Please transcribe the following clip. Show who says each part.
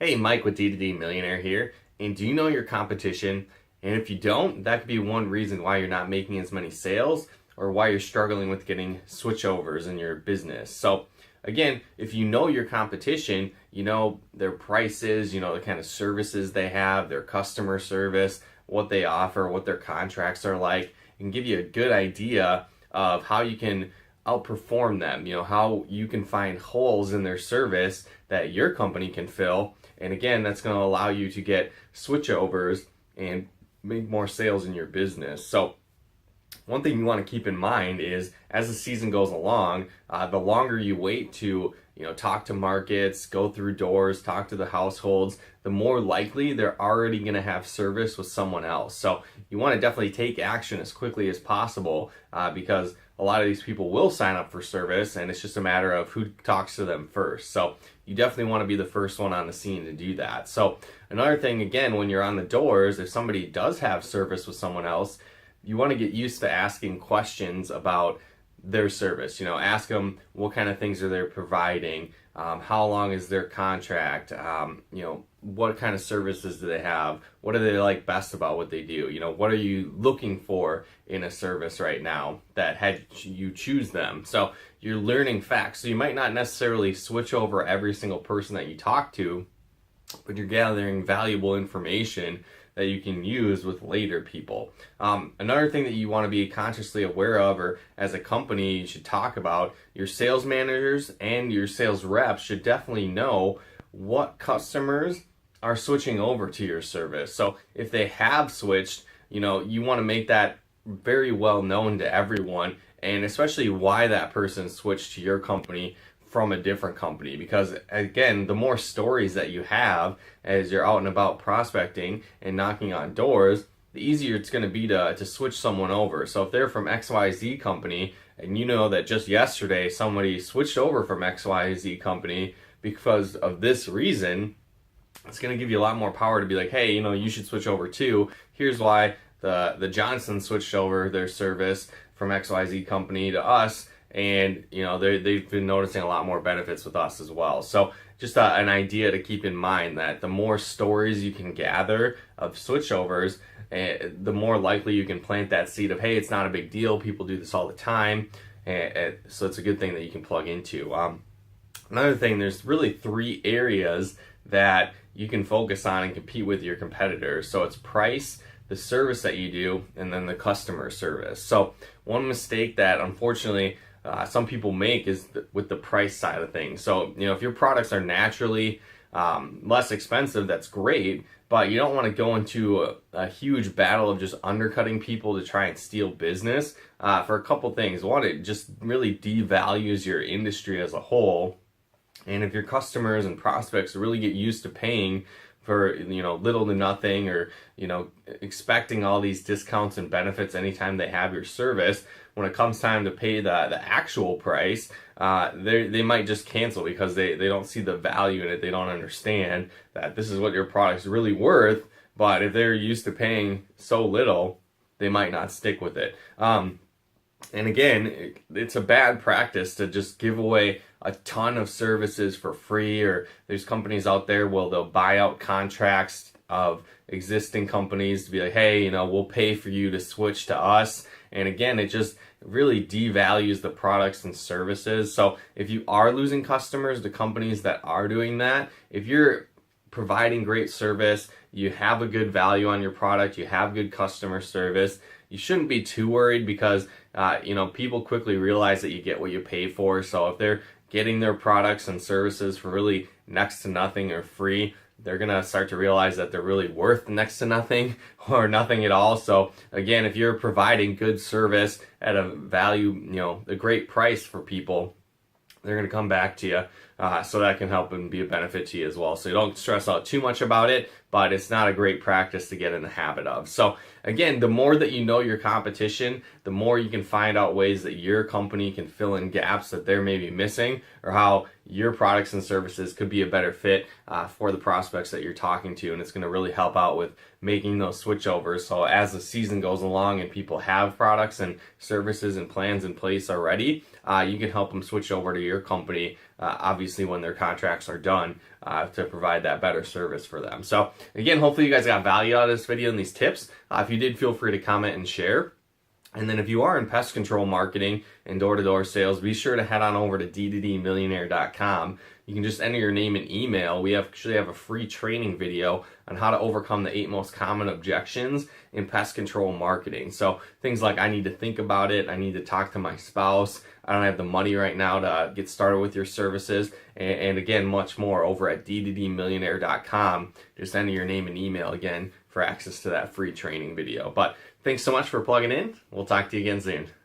Speaker 1: Hey, Mike with D2D Millionaire here. And do you know your competition? And if you don't, that could be one reason why you're not making as many sales or why you're struggling with getting switchovers in your business. So again, if you know your competition, you know their prices, you know the kind of services they have, their customer service, what they offer, what their contracts are like, it can give you a good idea of how you can outperform them, you know, how you can find holes in their service that your company can fill. And again, that's going to allow you to get switchovers and make more sales in your business. So one thing you want to keep in mind is as the season goes along, the longer you wait to talk to markets, go through doors, talk to the households, the more likely they're already going to have service with someone else. So you want to definitely take action as quickly as possible because a lot of these people will sign up for service, and it's just a matter of who talks to them first. So you definitely want to be the first one on the scene to do that. So another thing, again, when you're on the doors, if somebody does have service with someone else, you want to get used to asking questions about their service. Ask them what kind of things are they providing, how long is their contract, what kind of services do they have, what do they like best about what they do, what are you looking for in a service right now that had you choose them. So you're learning facts. So you might not necessarily switch over every single person that you talk to, but you're gathering valuable information that you can use with later people. Another thing that you want to be consciously aware of, or as a company you should talk about, your sales managers and your sales reps should definitely know what customers are switching over to your service. So if they have switched, you want to make that very well known to everyone, and especially why that person switched to your company from a different company. Because again, the more stories that you have as you're out and about prospecting and knocking on doors, the easier it's going to be to switch someone over. So if they're from XYZ company and you know that just yesterday somebody switched over from XYZ company because of this reason, it's going to give you a lot more power to be like, hey, you should switch over too. Here's why the Johnsons switched over their service from XYZ company to us, and they've been noticing a lot more benefits with us as well. So just an idea to keep in mind, that the more stories you can gather of switchovers, the more likely you can plant that seed of, hey, it's not a big deal, people do this all the time, so it's a good thing that you can plug into. Another thing, there's really 3 areas that you can focus on and compete with your competitors. So it's price, the service that you do, and then the customer service. So one mistake that unfortunately some people make is with the price side of things. So if your products are naturally less expensive, that's great, but you don't want to go into a huge battle of just undercutting people to try and steal business for a couple things. One, it just really devalues your industry as a whole. And if your customers and prospects really get used to paying for little to nothing, or expecting all these discounts and benefits anytime they have your service, when it comes time to pay the actual price, they might just cancel because they don't see the value in it. They don't understand that this is what your product's really worth. But if they're used to paying so little, they might not stick with it. And again, it's a bad practice to just give away a ton of services for free, or there's companies out there where they'll buy out contracts of existing companies to be like, hey, we'll pay for you to switch to us. And again, it just really devalues the products and services. So if you are losing customers to companies that are doing that, if you're providing great service, you have a good value on your product, you have good customer service, you shouldn't be too worried, because people quickly realize that you get what you pay for. So if they're getting their products and services for really next to nothing or free, they're gonna start to realize that they're really worth next to nothing or nothing at all. So again, if you're providing good service at a value, a great price for people, they're going to come back to you. So that can help and be a benefit to you as well. So you don't stress out too much about it, but it's not a great practice to get in the habit of. So again, the more that you know your competition, the more you can find out ways that your company can fill in gaps that they're maybe missing, or how your products and services could be a better fit for the prospects that you're talking to. And it's going to really help out with making those switchovers. So as the season goes along and people have products and services and plans in place already, you can help them switch over to your company obviously when their contracts are done, to provide that better service for them. So again, hopefully you guys got value out of this video and these tips. If you did, feel free to comment and share. And then if you are in pest control marketing and door-to-door sales, be sure to head on over to d2dmillionaire.com. You can just enter your name and email. We actually have a free training video on how to overcome the 8 most common objections in pest control marketing. So things like, I need to think about it, I need to talk to my spouse, I don't have the money right now to get started with your services, and again, much more over at d2dmillionaire.com. Just enter your name and email again for access to that free training video. But thanks so much for plugging in. We'll talk to you again soon.